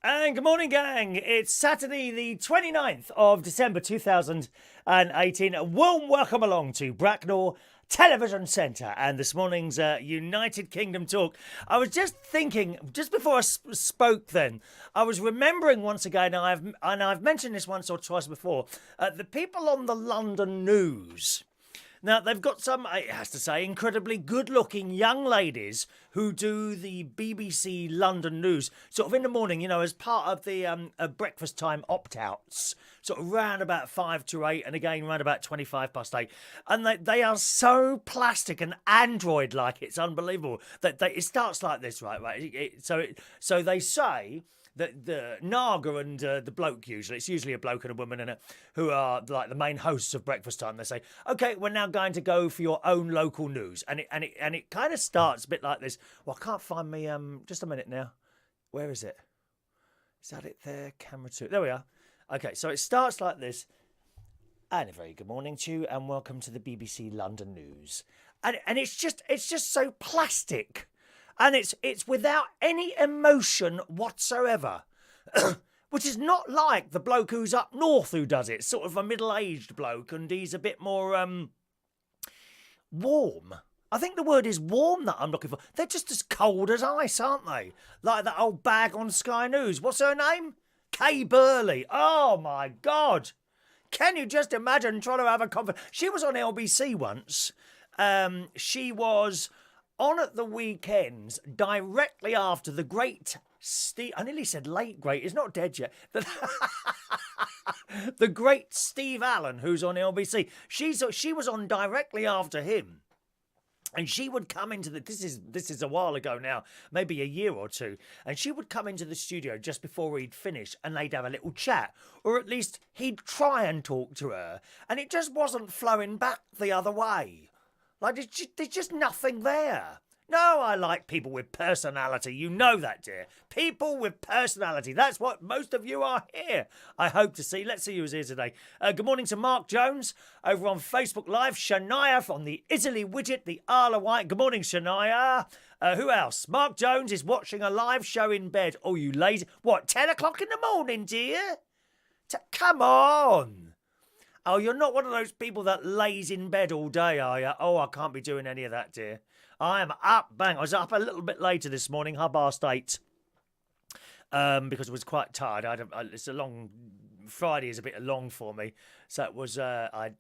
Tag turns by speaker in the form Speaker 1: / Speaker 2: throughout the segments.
Speaker 1: And good morning, gang. It's Saturday, the 29th of December 2018. A warm welcome along to Bracknell Television Centre and this morning's United Kingdom talk. I was just thinking, just before I spoke then, I was remembering once again, I've mentioned this once or twice before, the people on the London News. Now, they've got some, it has to say, incredibly good-looking young ladies who do the BBC London News, sort of in the morning, you know, as part of the breakfast time opt-outs, sort of round about 5 to 8, and again round about 25 past 8. And they are so plastic and android-like, it's unbelievable. It starts like this, right? So they say the Naga and the bloke, it's usually a bloke and a woman in it, who are like the main hosts of breakfast time. They say, okay, we're now going to go for your own local news. And it kind of starts a bit like this. Well, I can't find me, just a minute now. Where is it? Is that it there? Camera 2. There we are. Okay, so it starts like this. And a very good morning to you and welcome to the BBC London News. And it's just so plastic. And it's without any emotion whatsoever. Which is not like the bloke who's up north who does it. Sort of a middle-aged bloke, and he's a bit more warm. I think the word is warm that I'm looking for. They're just as cold as ice, aren't they? Like that old bag on Sky News. What's her name? Kay Burley. Oh, my God. Can you just imagine trying to have a conversation? She was on LBC once. She was on at the weekends directly after the great Steve... I nearly said late great. He's not dead yet. The great Steve Allen, who's on LBC. She was on directly after him. And she would come into the... This is a while ago now, maybe a year or two. And she would come into the studio just before he'd finish and they'd have a little chat. Or at least he'd try and talk to her. And it just wasn't flowing back the other way. Like, there's just nothing there. No, I like people with personality. You know that, dear. People with personality. That's what most of you are here. I hope to see. Let's see who's here today. Good morning to Mark Jones over on Facebook Live. Shania from the Italy Widget, the Isle of Wight. Good morning, Shania. Who else? Mark Jones is watching a live show in bed. Oh, you lazy. What, 10 o'clock in the morning, dear? Come on. Oh, you're not one of those people that lays in bed all day, are you? Oh, I can't be doing any of that, dear. I am up, bang. I was up a little bit later this morning, 8:30, because I was quite tired. It's a long... Friday is a bit long for me. So it was, I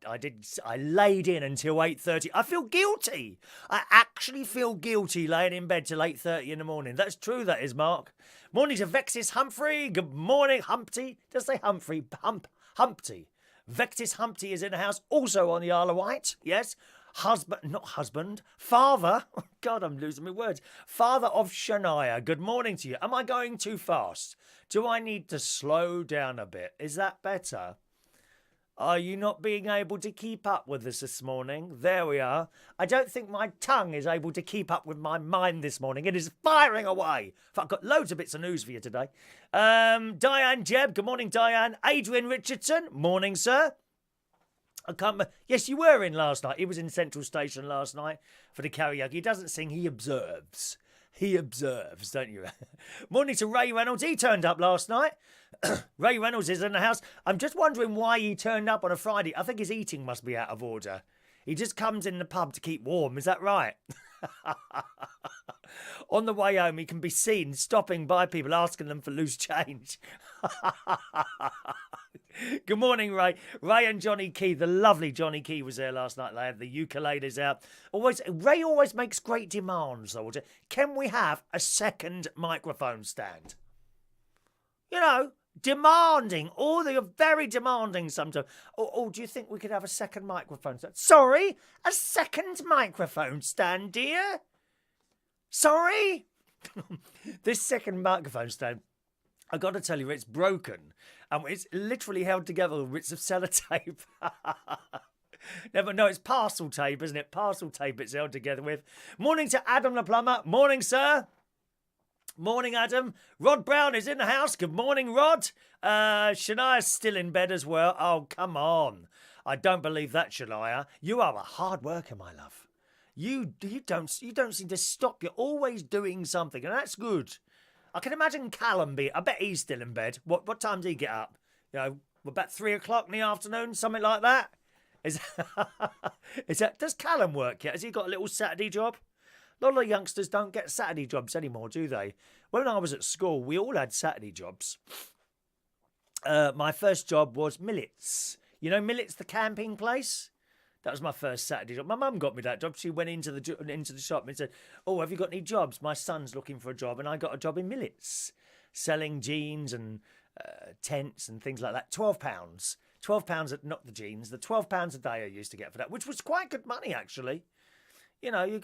Speaker 1: laid in until 8:30. I feel guilty. I actually feel guilty laying in bed till 8:30 in the morning. That's true, that is, Mark. Morning to Vexis Humphrey. Good morning, Humpty. Just say Humphrey. Humpty. Vectis Humpty is in the house, also on the Isle of Wight, yes. Father, oh God, I'm losing my words. Father of Shania, good morning to you. Am I going too fast? Do I need to slow down a bit? Is that better? Are you not being able to keep up with us this morning? There we are. I don't think my tongue is able to keep up with my mind this morning. It is firing away. I've got loads of bits of news for you today. Diane Jebb, good morning, Diane. Adrian Richardson, morning, sir. Yes, you were in last night. He was in Central Station last night for the karaoke. He doesn't sing, he observes. He observes, don't you? Morning to Ray Reynolds. He turned up last night. Ray Reynolds is in the house. I'm just wondering why he turned up on a Friday. I think his eating must be out of order. He just comes in the pub to keep warm. Is that right? On the way home, he can be seen stopping by people, asking them for loose change. Good morning, Ray. Ray and Johnny Key, the lovely Johnny Key, was there last night. They had the ukuleles out. Ray always makes great demands, though. Can we have a second microphone stand? You know, demanding. Oh, they are very demanding sometimes. Oh, do you think we could have a second microphone stand? Sorry? A second microphone stand, dear? Sorry? This second microphone stand, I've got to tell you, it's broken. And it's literally held together with bits of sellotape. No, it's parcel tape, isn't it? Parcel tape it's held together with. Morning to Adam the plumber. Morning, sir. Morning, Adam. Rod Brown is in the house. Good morning, Rod. Shania's still in bed as well. Oh, come on. I don't believe that, Shania. You are a hard worker, my love. You don't seem to stop. You're always doing something, and that's good. I can imagine Callum I bet he's still in bed. What time does he get up? You know, about 3 o'clock in the afternoon, something like that. Is that does Callum work yet? Has he got a little Saturday job? A lot of youngsters don't get Saturday jobs anymore, do they? When I was at school, we all had Saturday jobs. My first job was Millets. You know Millets, the camping place? That was my first Saturday job. My mum got me that job. She went into the shop and said, "Oh, have you got any jobs? My son's looking for a job." And I got a job in Millets, selling jeans and tents and things like that. £12. £12, not the jeans, the £12 a day I used to get for that, which was quite good money, actually. You know,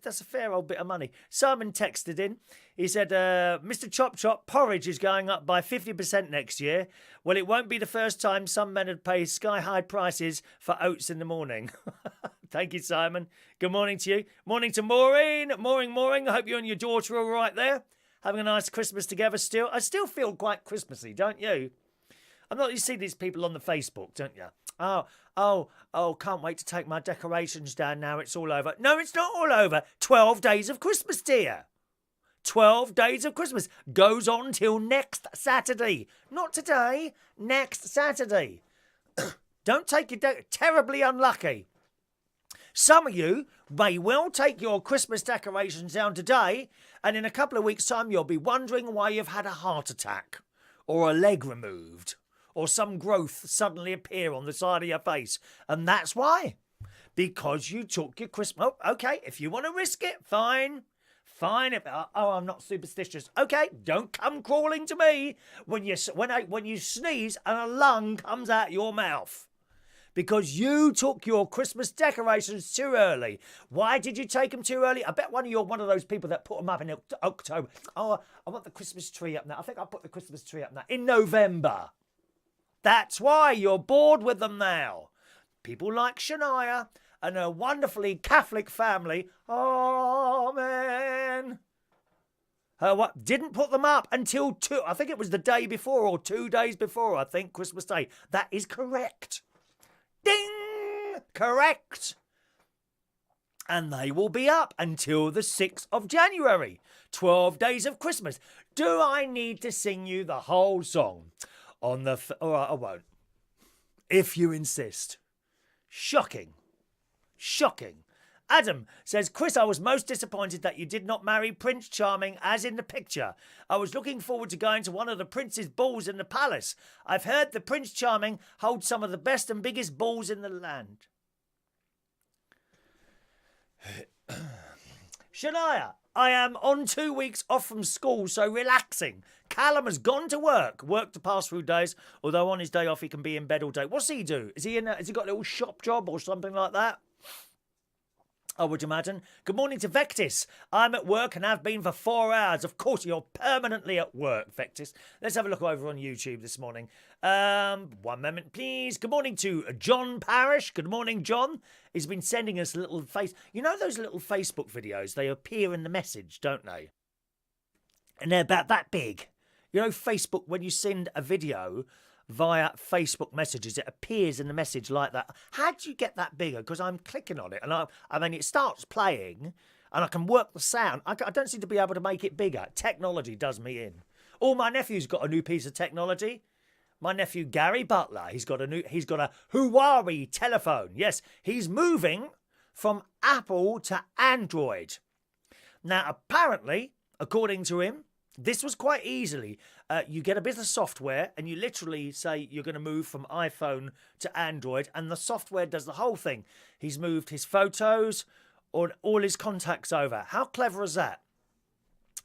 Speaker 1: that's a fair old bit of money. Simon texted in. He said, Mr. Chop Chop, porridge is going up by 50% next year. Well, it won't be the first time some men had paid sky-high prices for oats in the morning. Thank you, Simon. Good morning to you. Morning to Maureen. Maureen. I hope you and your daughter are all right there. Having a nice Christmas together still. I still feel quite Christmassy, don't you? You see these people on the Facebook, don't you? Oh, can't wait to take my decorations down now. It's all over. No, it's not all over. 12 days of Christmas, dear. 12 days of Christmas goes on till next Saturday. Not today, next Saturday. Don't take your terribly unlucky. Some of you may well take your Christmas decorations down today, and in a couple of weeks' time you'll be wondering why you've had a heart attack, or a leg removed, or some growth suddenly appear on the side of your face. And that's why. Because you took your Christmas... Oh, okay, if you want to risk it, fine. Fine. I'm not superstitious. Okay, don't come crawling to me when you sneeze and a lung comes out your mouth. Because you took your Christmas decorations too early. Why did you take them too early? I bet you're one of those people that put them up in October. Oh, I want the Christmas tree up now. I think I'll put the Christmas tree up now. In November. That's why you're bored with them now. People like Shania and her wonderfully Catholic family. Amen. Didn't put them up until I think it was the day before or 2 days before, I think, Christmas Day. That is correct. Ding! Correct. And they will be up until the 6th of January. 12 days of Christmas. Do I need to sing you the whole song? All right, I won't. If you insist. Shocking. Adam says, Chris, I was most disappointed that you did not marry Prince Charming as in the picture. I was looking forward to going to one of the prince's balls in the palace. I've heard the Prince Charming holds some of the best and biggest balls in the land. Shania, I am on 2 weeks off from school, so relaxing. Callum has gone to work to pass through days, although on his day off he can be in bed all day. What's he do? Has he got a little shop job or something like that? I would imagine. Good morning to Vectis. I'm at work and have been for 4 hours. Of course, you're permanently at work, Vectis. Let's have a look over on YouTube this morning. 1 moment, please. Good morning to John Parrish. Good morning, John. He's been sending us a little You know those little Facebook videos? They appear in the message, don't they? And they're about that big. You know, Facebook, when you send a video via Facebook messages, it appears in the message like that. How do you get that bigger? Because I'm clicking on it and I mean, it starts playing and I can work the sound. I don't seem to be able to make it bigger. Technology does me in. Oh, my nephew's got a new piece of technology. My nephew, Gary Butler, he's got a Huawei telephone. Yes, he's moving from Apple to Android. Now, apparently, according to him, this was quite easily. You get a bit of software and you literally say you're going to move from iPhone to Android and the software does the whole thing. He's moved his photos or all his contacts over. How clever is that?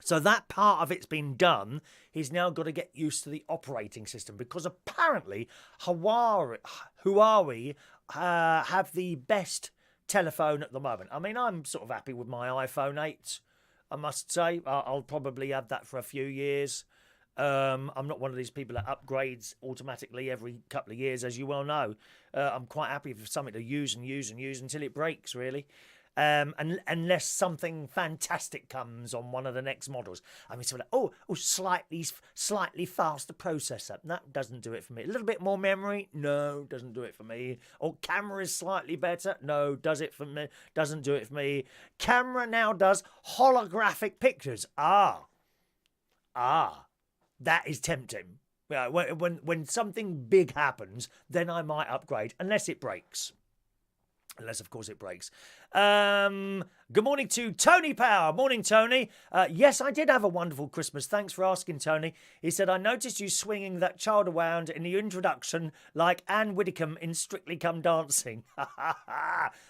Speaker 1: So that part of it's been done. He's now got to get used to the operating system because apparently Huawei have the best telephone at the moment. I mean, I'm sort of happy with my iPhone 8. I must say, I'll probably have that for a few years. I'm not one of these people that upgrades automatically every couple of years, as you well know. I'm quite happy for something to use until it breaks, really. Unless something fantastic comes on one of the next models. I mean, sort of slightly faster processor. That doesn't do it for me. A little bit more memory? No, doesn't do it for me. Or camera is slightly better? No, doesn't do it for me. Camera now does holographic pictures. That is tempting. Yeah, when something big happens, then I might upgrade, unless it breaks. Unless, of course, it breaks. Good morning to Tony Power. Morning, Tony. Yes, I did have a wonderful Christmas. Thanks for asking, Tony. He said, I noticed you swinging that child around in the introduction like Anne Widdecombe in Strictly Come Dancing.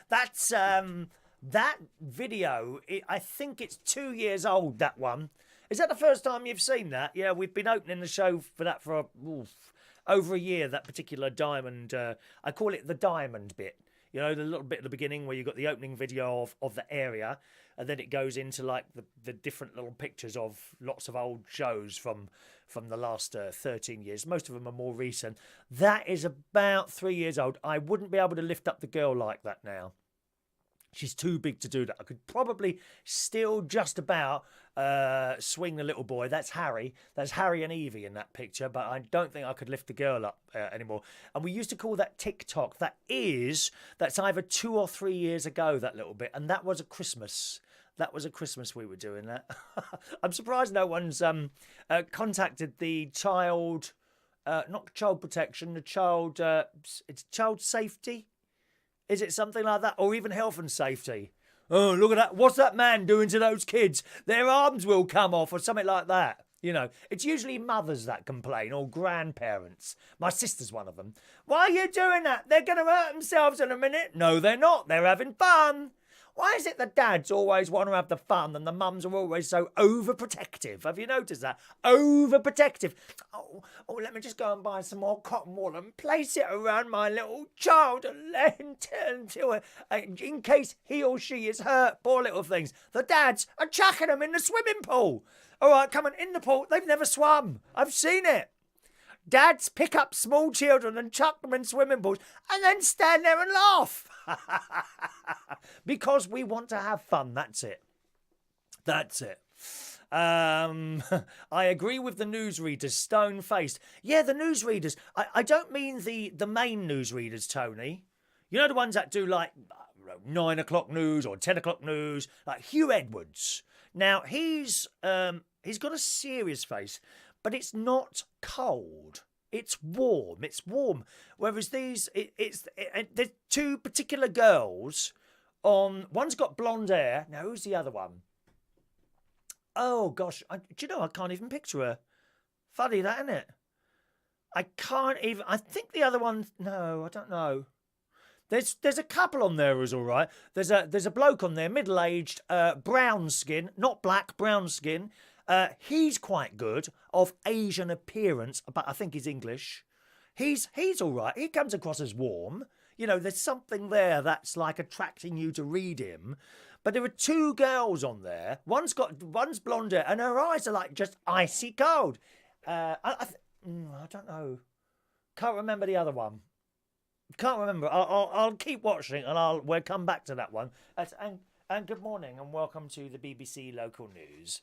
Speaker 1: That's, that video, I think it's 2 years old, that one. Is that the first time you've seen that? Yeah, we've been opening the show for that for over a year, that particular diamond. I call it the diamond bit. You know, the little bit at the beginning where you've got the opening video of the area, and then it goes into like the different little pictures of lots of old shows from the last 13 years. Most of them are more recent. That is about 3 years old. I wouldn't be able to lift up the girl like that now. She's too big to do that. I could probably still just about swing the little boy. That's Harry. That's Harry and Evie in that picture. But I don't think I could lift the girl up anymore. And we used to call that TikTok. That's either 2 or 3 years ago, that little bit. And that was a Christmas. That was a Christmas we were doing that. I'm surprised no one's contacted the child, not child protection, the child, it's child safety. Is it something like that? Or even health and safety? Oh, look at that. What's that man doing to those kids? Their arms will come off or something like that. You know, it's usually mothers that complain or grandparents. My sister's one of them. Why are you doing that? They're going to hurt themselves in a minute. No, they're not. They're having fun. Why is it the dads always want to have the fun and the mums are always so overprotective? Have you noticed that? Overprotective. Oh, let me just go and buy some more cotton wool and place it around my little child in case he or she is hurt. Poor little things. The dads are chucking them in the swimming pool. All right, come on, in the pool. They've never swum. I've seen it. Dads pick up small children and chuck them in swimming pools and then stand there and laugh. Because we want to have fun. That's it. That's it. I agree with the newsreaders, stone-faced. Yeah, the newsreaders. I don't mean the main newsreaders, Tony. You know the ones that do like 9 o'clock news or 10 o'clock news, like Hugh Edwards. Now, he's got a serious face, but it's not cold. It's warm. It's warm. Whereas there's two particular girls on. One's got blonde hair. Now, who's the other one? Oh, gosh. Do you know, I can't even picture her. Funny that, isn't it? I can't even. I think the other one. No, I don't know. There's a couple on there who's all right. There's a bloke on there, middle-aged, brown skin, not black, brown skin. He's quite good, of Asian appearance, but I think he's English. He's all right. He comes across as warm. You know, there's something there that's like attracting you to read him. But there are two girls on there. One's blonde hair, and her eyes are like just icy cold. I don't know. Can't remember the other one. Can't remember. I'll keep watching, and we'll come back to that one. And good morning, and welcome to the BBC Local News.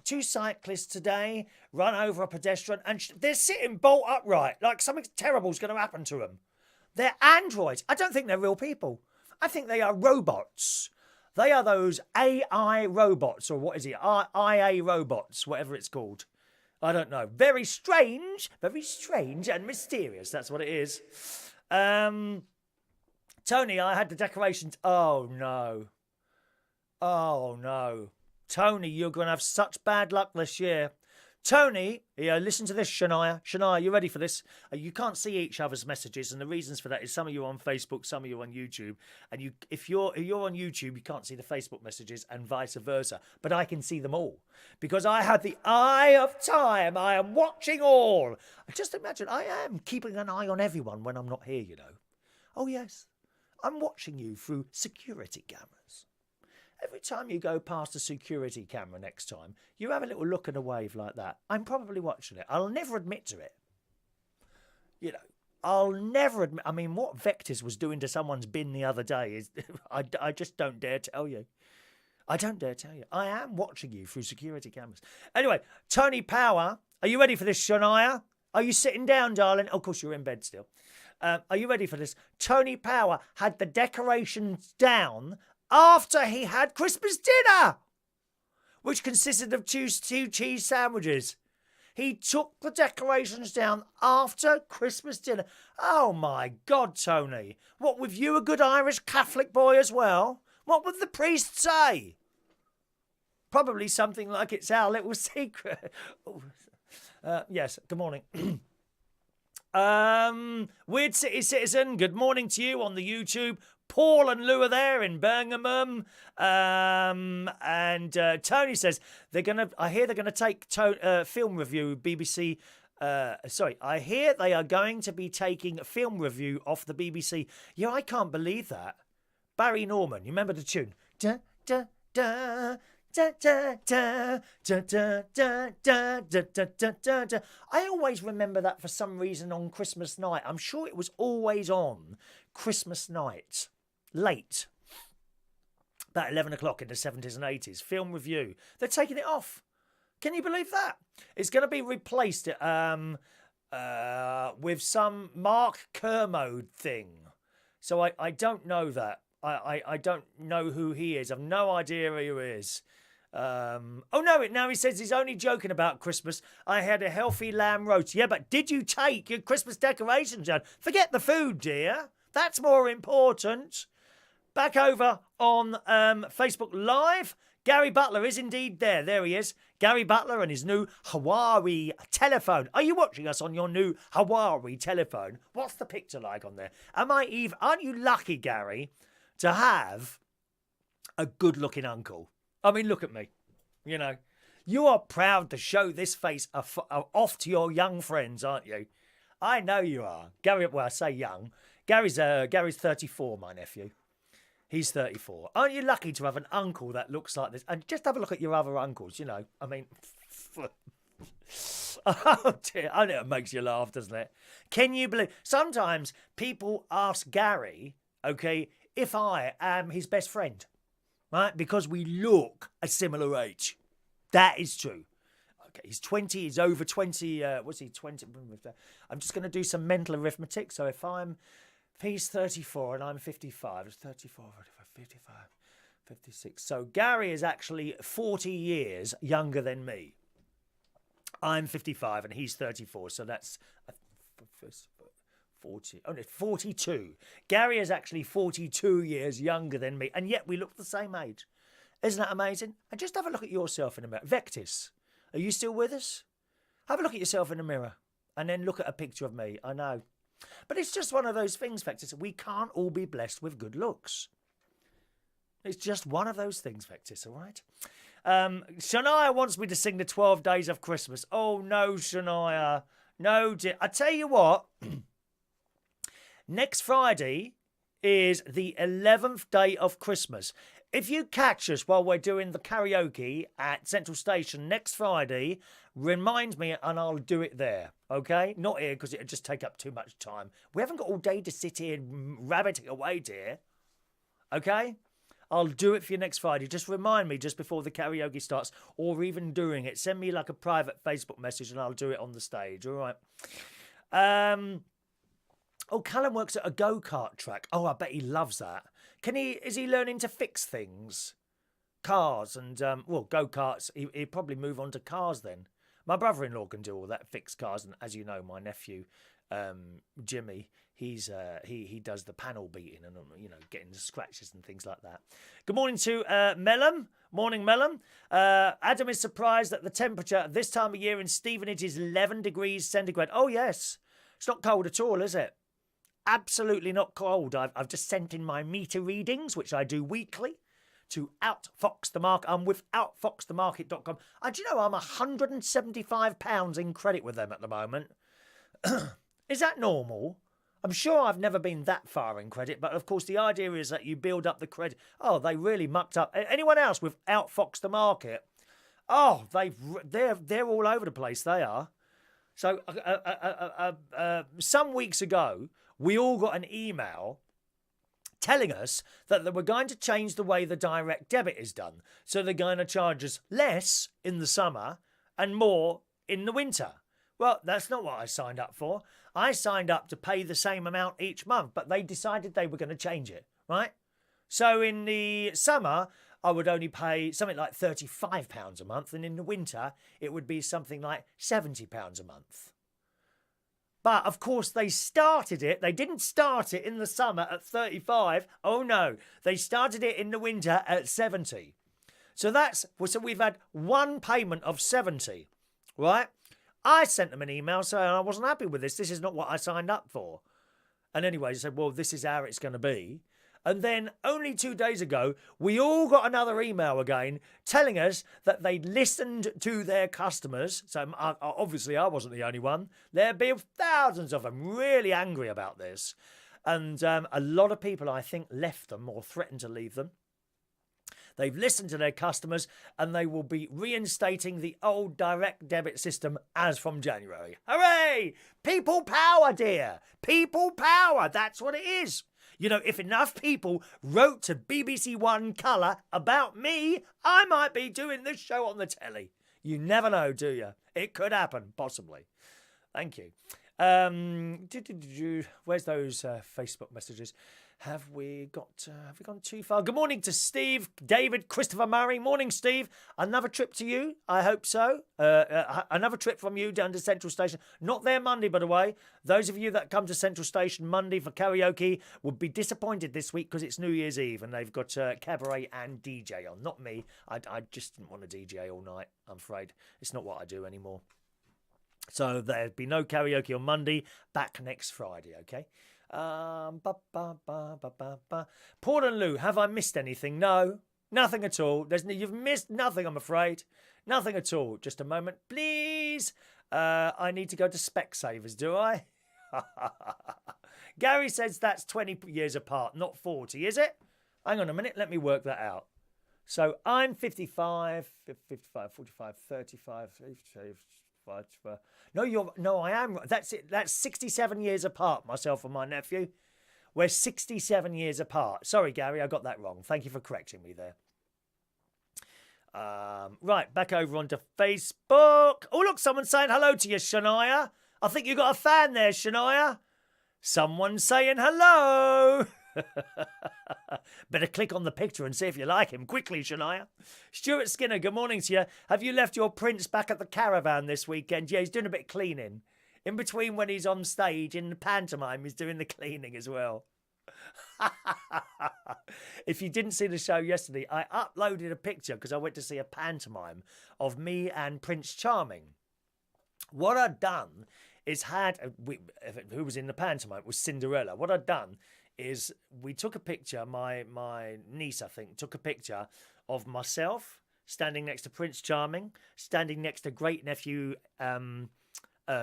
Speaker 1: Two cyclists today run over a pedestrian and they're sitting bolt upright like something terrible's going to happen to them. They're androids. I don't think they're real people. I think they are robots. They are those AI robots, or what is it? IA robots, whatever it's called. I don't know. Very strange and mysterious. That's what it is. Tony, I had the decorations. Oh no. Tony, you're going to have such bad luck this year. Tony, listen to this, Shania. Shania, you ready for this? You can't see each other's messages, and the reasons for that is some of you are on Facebook, some of you are on YouTube. And if you're on YouTube, you can't see the Facebook messages, and vice versa. But I can see them all because I have the eye of time. I am watching all. Just imagine, I am keeping an eye on everyone when I'm not here, you know. Oh, yes. I'm watching you through security cameras. Every time you go past a security camera next time, you have a little look and a wave like that. I'm probably watching it. I'll never admit to it. You know, I'll never admit. I mean, what Vectors was doing to someone's bin the other day is, I just don't dare tell you. I don't dare tell you. I am watching you through security cameras. Anyway, Tony Power, are you ready for this, Shania? Are you sitting down, darling? Oh, of course, you're in bed still. Are you ready for this? Tony Power had the decorations down after he had Christmas dinner. which consisted of two cheese sandwiches. He took the decorations down after Christmas dinner. Oh my God, Tony. What, with you a good Irish Catholic boy as well? What would the priest say? Probably something like it's our little secret. Yes, good morning. Weird City Citizen, good morning to you on the YouTube. Paul and Lou are there in Birmingham. And Tony says I hear they're gonna take film review BBC. I hear they are going to be taking film review off the BBC. Yeah, I can't believe that. Barry Norman, you remember the tune? Da da da. Da, da, da, da, da, da, da, da, da, da, da. I always remember that for some reason on Christmas night. I'm sure it was always on Christmas night. Late. About 11 o'clock in the 70s and 80s. Film review. They're taking it off. Can you believe that? It's going to be replaced with some Mark Kermode thing. So I don't know that. I don't know who he is. I've no idea who he is. Now he says he's only joking about Christmas. I had a healthy lamb roast. Yeah, but did you take your Christmas decorations down? Forget the food, dear. That's more important. Back over on Facebook Live. Gary Butler is indeed there. There he is. Gary Butler and his new Huawei telephone. Are you watching us on your new Huawei telephone? What's the picture like on there? Aren't you lucky, Gary, to have a good-looking uncle? I mean, look at me. You know, you are proud to show this face off to your young friends, aren't you? I know you are. Gary, well, I say young. Gary's 34, my nephew. He's 34. Aren't you lucky to have an uncle that looks like this? And just have a look at your other uncles, you know. I mean, oh dear. I know it makes you laugh, doesn't it? Can you believe? Sometimes people ask Gary, okay, if I am his best friend. Right? Because we look a similar age. That is true. Okay, he's 20, he's over 20. What's he, 20? I'm just going to do some mental arithmetic. So if he's 34 and I'm 55, it's 34, 55, 56. So Gary is actually 40 years younger than me. I'm 55 and he's 34. So that's 40. Oh, no, 42. Gary is actually 42 years younger than me, and yet we look the same age. Isn't that amazing? And just have a look at yourself in the mirror. Vectis, are you still with us? Have a look at yourself in the mirror, and then look at a picture of me. I know. But it's just one of those things, Vectis. We can't all be blessed with good looks. It's just one of those things, Vectis, all right? Shania wants me to sing the 12 Days of Christmas. Oh, no, Shania. No, dear. I tell you what. Next Friday is the 11th day of Christmas. If you catch us while we're doing the karaoke at Central Station next Friday, remind me and I'll do it there, okay? Not here because it'll just take up too much time. We haven't got all day to sit here rabbiting away, dear. Okay? I'll do it for you next Friday. Just remind me just before the karaoke starts or even during it. Send me like a private Facebook message and I'll do it on the stage, all right? Oh, Callum works at a go-kart track. Oh, I bet he loves that. Is he learning to fix things? Cars and, go-karts. He'd probably move on to cars then. My brother-in-law can do all that, fix cars. And as you know, my nephew, Jimmy, he does the panel beating and, getting the scratches and things like that. Good morning to Melham. Morning, Melham. Adam is surprised that the temperature at this time of year in Stevenage is 11 degrees centigrade. Oh, yes. It's not cold at all, is it? Absolutely not cold. I've just sent in my meter readings, which I do weekly, to Outfox The Market. I'm with outfoxthemarket.com. And do you know I'm £175 in credit with them at the moment? Is that normal? I'm sure I've never been that far in credit, but of course the idea is that you build up the credit. Oh, they really mucked up. Anyone else with Outfox The Market? Oh, they're all over the place. They are. So some weeks ago, we all got an email telling us that they were going to change the way the direct debit is done. So they're going to charge us less in the summer and more in the winter. Well, that's not what I signed up for. I signed up to pay the same amount each month, but they decided they were going to change it, right? So in the summer, I would only pay something like £35 a month, and in the winter it would be something like £70 a month. But of course they started it. They didn't start it in the summer at 35. Oh no, they started it in the winter at 70. So we've had one payment of 70, right? I sent them an email saying I wasn't happy with this. This is not what I signed up for. And anyway, they said, well, this is how it's going to be. And then only 2 days ago, we all got another email again telling us that they'd listened to their customers. So obviously I wasn't the only one. There'd be thousands of them really angry about this. And a lot of people, I think, left them or threatened to leave them. They've listened to their customers and they will be reinstating the old direct debit system as from January. Hooray! People power, dear. People power. That's what it is. You know, if enough people wrote to BBC One Colour about me, I might be doing this show on the telly. You never know, do you? It could happen, possibly. Thank you. Where's those Facebook messages? Have we gone too far? Good morning to Steve, David, Christopher Murray. Morning, Steve. Another trip to you? I hope so. Another trip from you down to Central Station. Not there Monday, by the way. Those of you that come to Central Station Monday for karaoke would be disappointed this week because it's New Year's Eve and they've got cabaret and DJ on. Not me. I just didn't want to DJ all night, I'm afraid. It's not what I do anymore. So there'll be no karaoke on Monday. Back next Friday, okay? Paul and Lou, have I missed anything? No, nothing at all. You've missed nothing, I'm afraid. Nothing at all. Just a moment, please. I need to go to Specsavers, do I? Gary says that's 20 years apart, not 40, is it? Hang on a minute, let me work that out. So I'm 55, 45, 35, 35. No, I am. That's it. That's 67 years apart, myself and my nephew. We're 67 years apart. Sorry, Gary, I got that wrong. Thank you for correcting me there. Right, back over onto Facebook. Oh, look, someone's saying hello to you, Shania. I think you got a fan there, Shania. Someone's saying hello. Better click on the picture and see if you like him. Quickly, Shania. Stuart Skinner, good morning to you. Have you left your prince back at the caravan this weekend? Yeah, he's doing a bit of cleaning. In between when he's on stage in the pantomime, he's doing the cleaning as well. If you didn't see the show yesterday, I uploaded a picture because I went to see a pantomime of me and Prince Charming. What I'd done is who was in the pantomime was Cinderella. What I'd done is we took a picture, my niece, I think, took a picture of myself standing next to Prince Charming, standing next to great nephew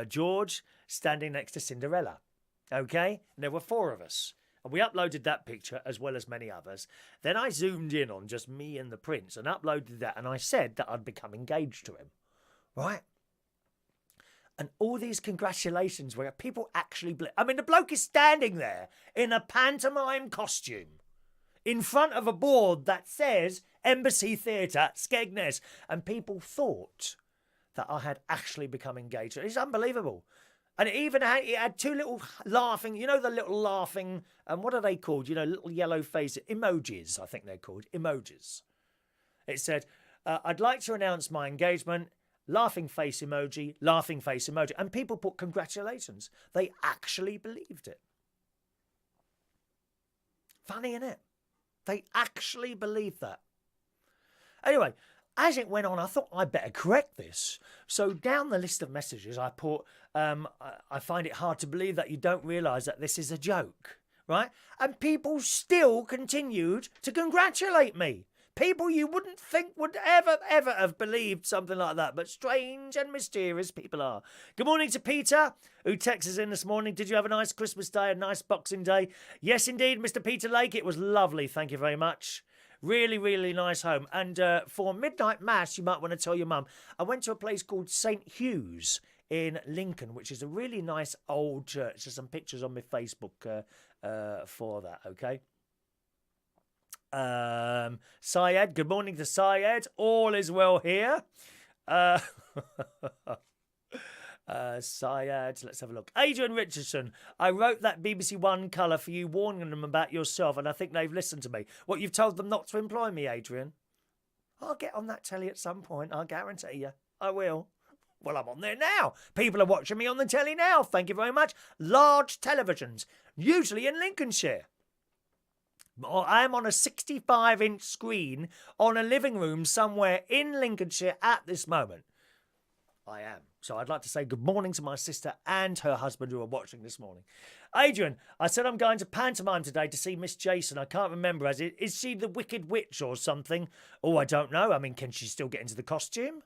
Speaker 1: George, standing next to Cinderella. Okay? And there were 4 of us. And we uploaded that picture as well as many others. Then I zoomed in on just me and the prince and uploaded that. And I said that I'd become engaged to him. Right? And all these congratulations where people actually... the bloke is standing there in a pantomime costume in front of a board that says Embassy Theatre, Skegness. And people thought that I had actually become engaged. It's unbelievable. And it had 2 little laughing, the little laughing, what are they called? Little yellow faces, emojis, I think they're called, emojis. It said, I'd like to announce my engagement... laughing face emoji, laughing face emoji. And people put congratulations. They actually believed it. Funny, innit? They actually believed that. Anyway, as it went on, I thought I'd better correct this. So down the list of messages, I put, I find it hard to believe that you don't realise that this is a joke, right? And people still continued to congratulate me. People you wouldn't think would ever have believed something like that. But strange and mysterious people are. Good morning to Peter, who texted us in this morning. Did you have a nice Christmas day, a nice Boxing Day? Yes, indeed, Mr. Peter Lake. It was lovely. Thank you very much. Really, really nice home. And for midnight mass, you might want to tell your mum, I went to a place called St. Hugh's in Lincoln, which is a really nice old church. There's some pictures on my Facebook for that, okay? Syed, good morning to Syed. All is well here. Syed, let's have a look. Adrian Richardson, I wrote that BBC One Colour for you, warning them about yourself, and I think they've listened to me. What, you've told them not to employ me, Adrian? I'll get on that telly at some point, I guarantee you. I will. Well, I'm on there now. People are watching me on the telly now. Thank you very much. Large televisions, usually in Lincolnshire. I'm on a 65-inch screen on a living room somewhere in Lincolnshire at this moment. I am. So I'd like to say good morning to my sister and her husband who are watching this morning. Adrian, I said I'm going to pantomime today to see Miss Jason. I can't remember. Is she the Wicked Witch or something? Oh, I don't know. I mean, can she still get into the costume?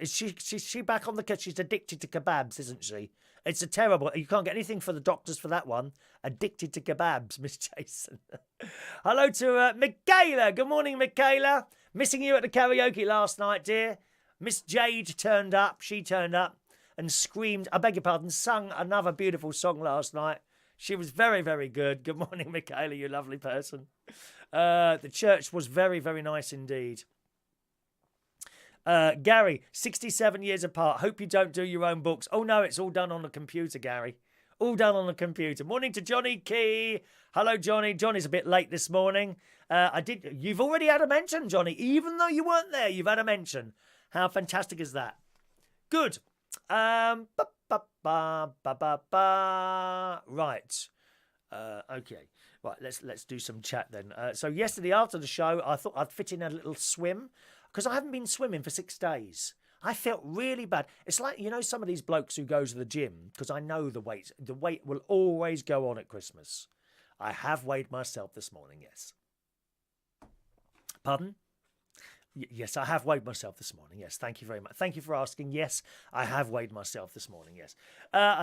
Speaker 1: Is she back on the... She's addicted to kebabs, isn't she? It's a terrible... You can't get anything for the doctors for that one. Addicted to kebabs, Miss Jason. Hello to Michaela. Good morning, Michaela. Missing you at the karaoke last night, dear. Miss Jade turned up. She turned up and screamed, I beg your pardon, sung another beautiful song last night. She was very, very good. Good morning, Michaela, you lovely person. The church was very, very nice indeed. Gary, 67 years apart. Hope you don't do your own books. Oh, no, it's all done on the computer, Gary. All done on the computer. Morning to Johnny Key. Hello, Johnny. Johnny's a bit late this morning. You've already had a mention, Johnny. Even though you weren't there, you've had a mention. How fantastic is that? Good. Right. Okay. Right, let's do some chat then. So yesterday after the show, I thought I'd fit in a little swim because I haven't been swimming for 6 days. I felt really bad. It's like, you know, some of these blokes who go to the gym, because I know the weight will always go on at Christmas. I have weighed myself this morning, yes. Pardon? Yes, I have weighed myself this morning. Yes, thank you very much. Thank you for asking. Yes, I have weighed myself this morning. Yes.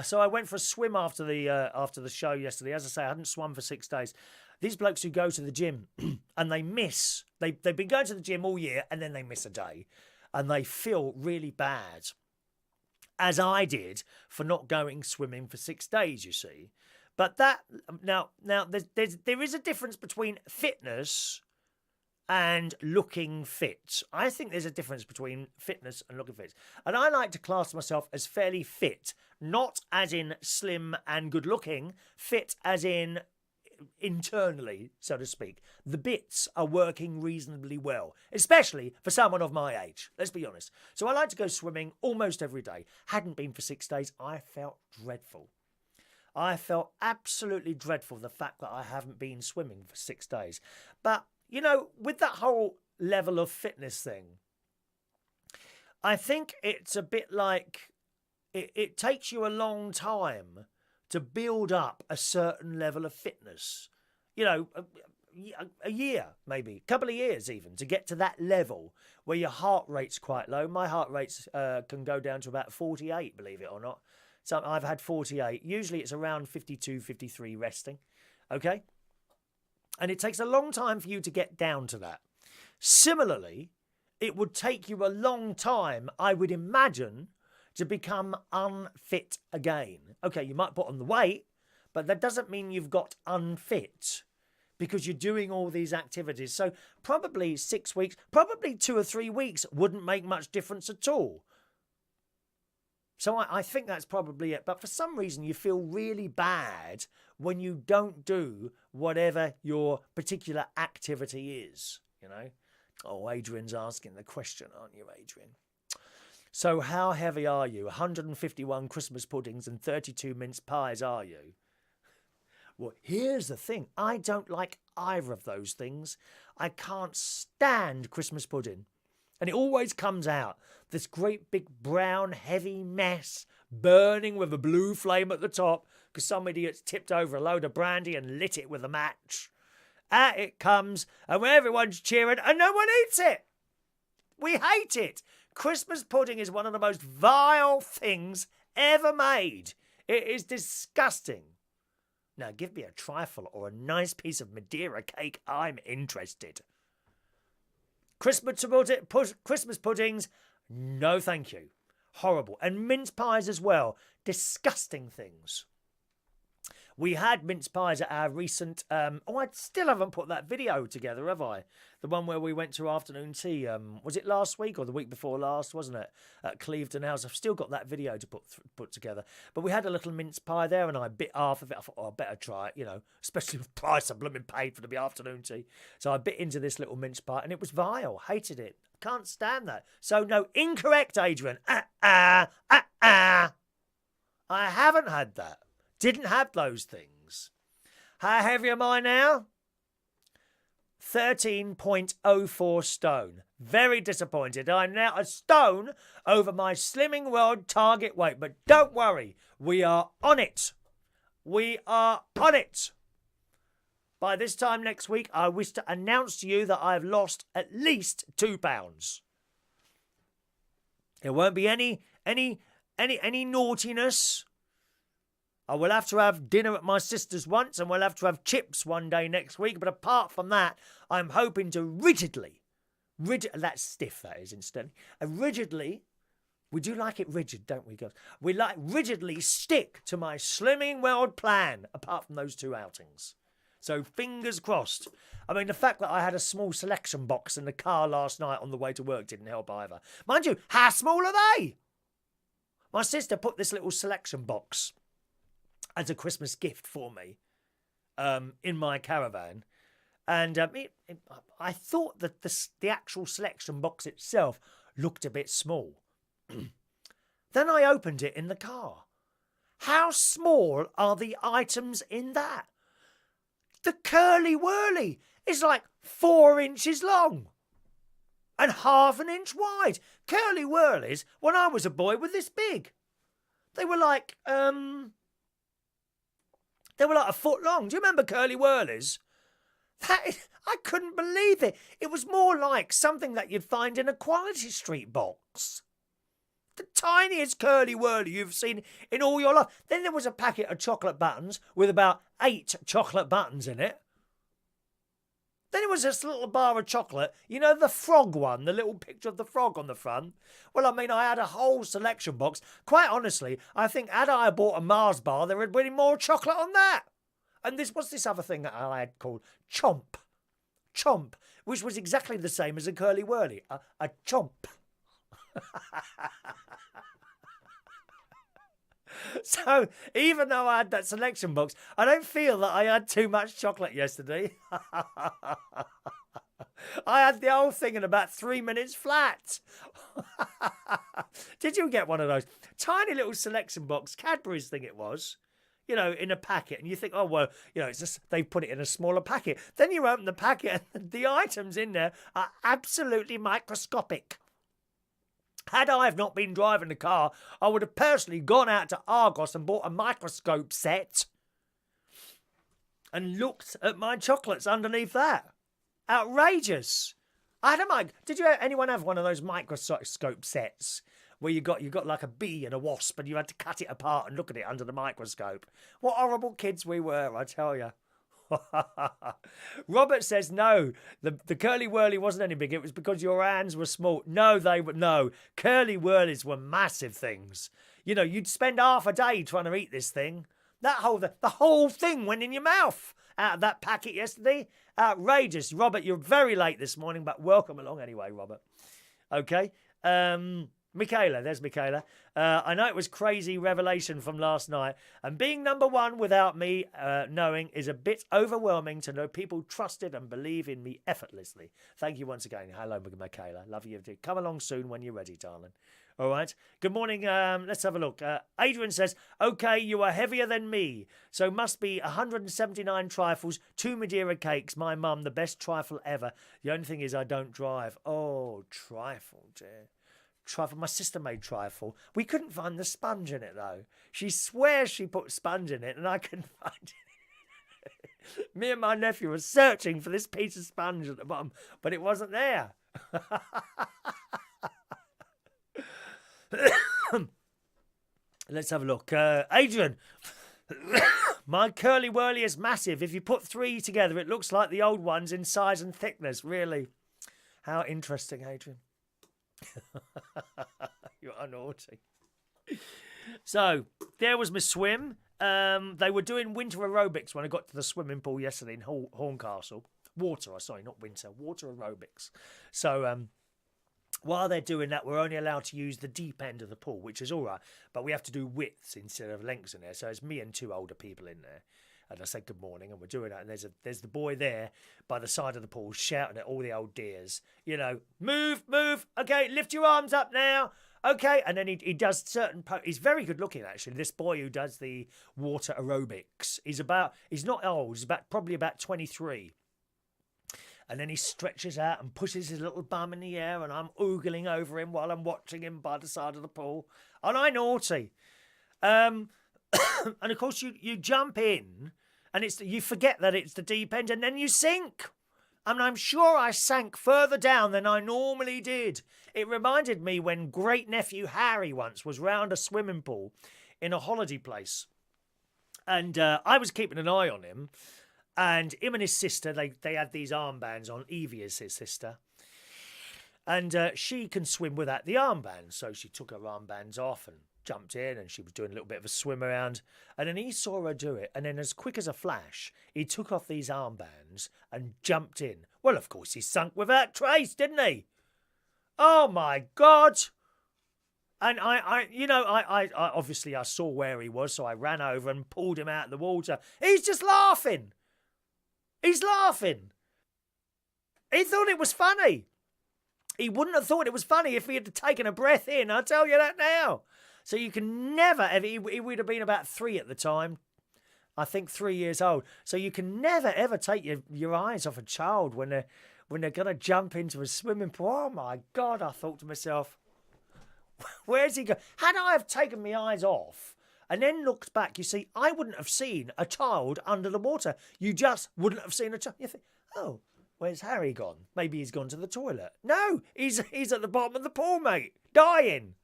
Speaker 1: So I went for a swim after the show yesterday. As I say, I hadn't swum for 6 days. These blokes who go to the gym and they've been going to the gym all year and then they miss a day and they feel really bad, as I did for not going swimming for 6 days, you see. But that now there is a difference between fitness and looking fit. I think there's a difference between fitness and looking fit. And I like to class myself as fairly fit, not as in slim and good looking, fit as in internally, so to speak. The bits are working reasonably well, especially for someone of my age. Let's be honest. So I like to go swimming almost every day. Hadn't been for 6 days. I felt dreadful. I felt absolutely dreadful, the fact that I haven't been swimming for 6 days. But you know, with that whole level of fitness thing, I think it's a bit like it takes you a long time to build up a certain level of fitness. You know, a year, maybe, a couple of years even, to get to that level where your heart rate's quite low. My heart rates can go down to about 48, believe it or not. So I've had 48. Usually it's around 52, 53 resting. Okay? And it takes a long time for you to get down to that. Similarly, it would take you a long time, I would imagine, to become unfit again. Okay, you might put on the weight, but that doesn't mean you've got unfit because you're doing all these activities. So probably 6 weeks, probably 2 or 3 weeks wouldn't make much difference at all. So I think that's probably it. But for some reason, you feel really bad when you don't do whatever your particular activity is, you know. Oh, Adrian's asking the question, aren't you, Adrian? So how heavy are you? 151 Christmas puddings and 32 mince pies, are you? Well, here's the thing. I don't like either of those things. I can't stand Christmas pudding. And it always comes out, this great big brown heavy mess, burning with a blue flame at the top, because some idiot's tipped over a load of brandy and lit it with a match. Out it comes, and when everyone's cheering, and no one eats it. We hate it. Christmas pudding is one of the most vile things ever made. It is disgusting. Now give me a trifle or a nice piece of Madeira cake, I'm interested. Christmas puddings, no thank you. Horrible. And mince pies as well. Disgusting things. We had mince pies at our recent... I still haven't put that video together, have I? The one where we went to afternoon tea. Was it last week or the week before last, wasn't it? At Clevedon House. I've still got that video to put together. But we had a little mince pie there and I bit half of it. I thought, I better try it, especially with the price I've blooming paid for the afternoon tea. So I bit into this little mince pie and it was vile. Hated it. Can't stand that. So no, incorrect, Adrian. I haven't had that. Didn't have those things. How heavy am I now? 13.04 stone. Very disappointed. I'm now a stone over my Slimming World target weight. But don't worry. We are on it. We are on it. By this time next week, I wish to announce to you that I've lost at least 2 pounds. There won't be any naughtiness. I will have to have dinner at my sister's once and we'll have to have chips one day next week. But apart from that, I'm hoping to rigidly, that's stiff, that is, instantly. Rigidly, we do like it rigid, don't we, guys? We like rigidly stick to my Slimming World plan, apart from those 2 outings. So fingers crossed. I mean, the fact that I had a small selection box in the car last night on the way to work didn't help either. Mind you, how small are they? My sister put this little selection box as a Christmas gift for me in my caravan. And I thought that the actual selection box itself looked a bit small. Then I opened it in the car. How small are the items in that? The Curly Whirly is like 4 inches long and half an inch wide. Curly Whirlies, when I was a boy, were this big. They were like a foot long. Do you remember Curly Whirlies? I couldn't believe it. It was more like something that you'd find in a Quality Street box. The tiniest Curly Whirly you've seen in all your life. Then there was a packet of chocolate buttons with about 8 chocolate buttons in it. Then there was this little bar of chocolate. You know, the frog one, the little picture of the frog on the front? Well, I mean, I had a whole selection box. Quite honestly, I think had I bought a Mars bar, there would have been more chocolate on that. And what's this other thing that I had called? Chomp. Chomp, which was exactly the same as a Curly Whirly. A chomp. So, even though I had that selection box, I don't feel that I had too much chocolate yesterday. I had the whole thing in about 3 minutes flat. Did you get one of those? Tiny little selection box, Cadbury's thing it was. In a packet, and you think, oh, well, it's just they put it in a smaller packet. Then you open the packet, and the items in there are absolutely microscopic. Had I have not been driving the car, I would have personally gone out to Argos and bought a microscope set and looked at my chocolates underneath that. Outrageous. I had a Did anyone have one of those microscope sets where you got like a bee and a wasp and you had to cut it apart and look at it under the microscope? What horrible kids we were, I tell you. Robert says no. The Curly Whirly wasn't any big. It was because your hands were small. No, no. Curly Whirlies were massive things. You'd spend half a day trying to eat this thing. The whole thing went in your mouth out of that packet yesterday. Outrageous. Robert, you're very late this morning, but welcome along anyway, Robert. Okay. Michaela, there's Michaela. I know it was crazy revelation from last night, and being number one without me knowing is a bit overwhelming to know people trusted and believe in me effortlessly. Thank you once again. Hello, Michaela. Love you. Come along soon when you're ready, darling. All right. Good morning. Let's have a look. Adrian says, okay, you are heavier than me. So must be 179 trifles, 2 Madeira cakes. My mum, the best trifle ever. The only thing is I don't drive. Oh, trifle, dear. Trifle. My sister made trifle. We couldn't find the sponge in it, though. She swears she put sponge in it, and I couldn't find it. Me and my nephew were searching for this piece of sponge at the bottom, but it wasn't there. Let's have a look. Adrian, my Curly Whirly is massive. If you put 3 together, it looks like the old ones in size and thickness. Really? How interesting, Adrian. You are naughty. So, there was my swim. They were doing winter aerobics when I got to the swimming pool yesterday in Horncastle. Water aerobics. So while they're doing that, we're only allowed to use the deep end of the pool, which is all right. But we have to do widths instead of lengths in there. So it's me and two older people in there. And I said good morning, and we're doing that. And there's the boy there by the side of the pool shouting at all the old dears, you know, move, okay, lift your arms up now, okay. And then he does certain. He's very good looking actually. This boy who does the water aerobics. He's not old. He's probably about 23. And then he stretches out and pushes his little bum in the air, and I'm oogling over him while I'm watching him by the side of the pool. And I'm naughty. And of course you jump in, and you forget that it's the deep end, and then you sink. And I'm sure I sank further down than I normally did. It reminded me when great nephew Harry once was round a swimming pool in a holiday place. And I was keeping an eye on him. And him and his sister, they had these armbands on. Evie is his sister. And she can swim without the armbands. So she took her armbands off and jumped in, and she was doing a little bit of a swim around. And then he saw her do it. And then as quick as a flash, he took off these armbands and jumped in. Well, of course, he sunk without trace, didn't he? Oh, my God. And I obviously I saw where he was, so I ran over and pulled him out of the water. He's just laughing. He's laughing. He thought it was funny. He wouldn't have thought it was funny if he had taken a breath in. I'll tell you that now. So you can never ever... He would have been about 3 at the time. I think 3 years old. So you can never ever take your eyes off a child when they're going to jump into a swimming pool. Oh my God, I thought to myself, where's he going? Had I have taken my eyes off and then looked back, you see, I wouldn't have seen a child under the water. You just wouldn't have seen a child. You think, oh, where's Harry gone? Maybe he's gone to the toilet. No, he's at the bottom of the pool, mate, dying.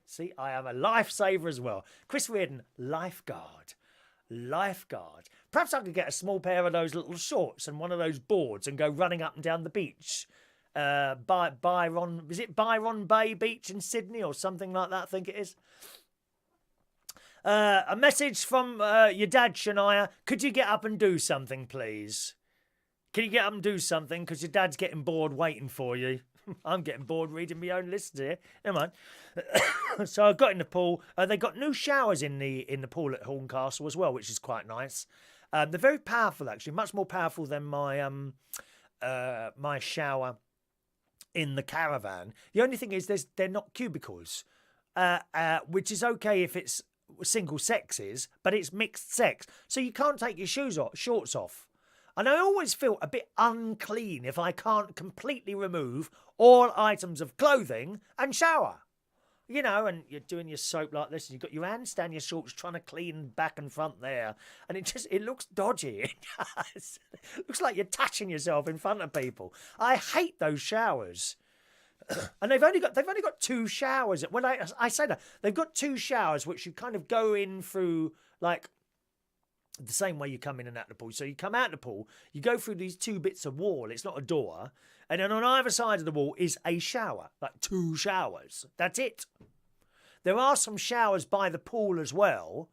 Speaker 1: See, I am a lifesaver as well. Chris Reardon, lifeguard. Perhaps I could get a small pair of those little shorts and one of those boards and go running up and down the beach. Byron Bay Beach in Sydney or something like that, I think it is. A message from your dad, Shania. Could you get up and do something, please? Can you get up and do something? Because your dad's getting bored waiting for you. I'm getting bored reading my own list here. Never mind. So I got in the pool. They got new showers in the pool at Horncastle as well, which is quite nice. They're very powerful, actually. Much more powerful than my my shower in the caravan. The only thing is they're not cubicles, which is okay if it's single sexes, but it's mixed sex, so you can't take your shorts off. And I always feel a bit unclean if I can't completely remove all items of clothing and shower. You know, and you're doing your soap like this, and you've got your hands down your shorts trying to clean back and front there, and it looks dodgy. It does. It looks like you're touching yourself in front of people. I hate those showers. And they've only got 2 showers. When I say that, they've got 2 showers which you kind of go in through, like the same way you come in and out the pool. So you come out the pool, you go through these 2 bits of wall. It's not a door. And then on either side of the wall is a shower, like 2 showers. That's it. There are some showers by the pool as well,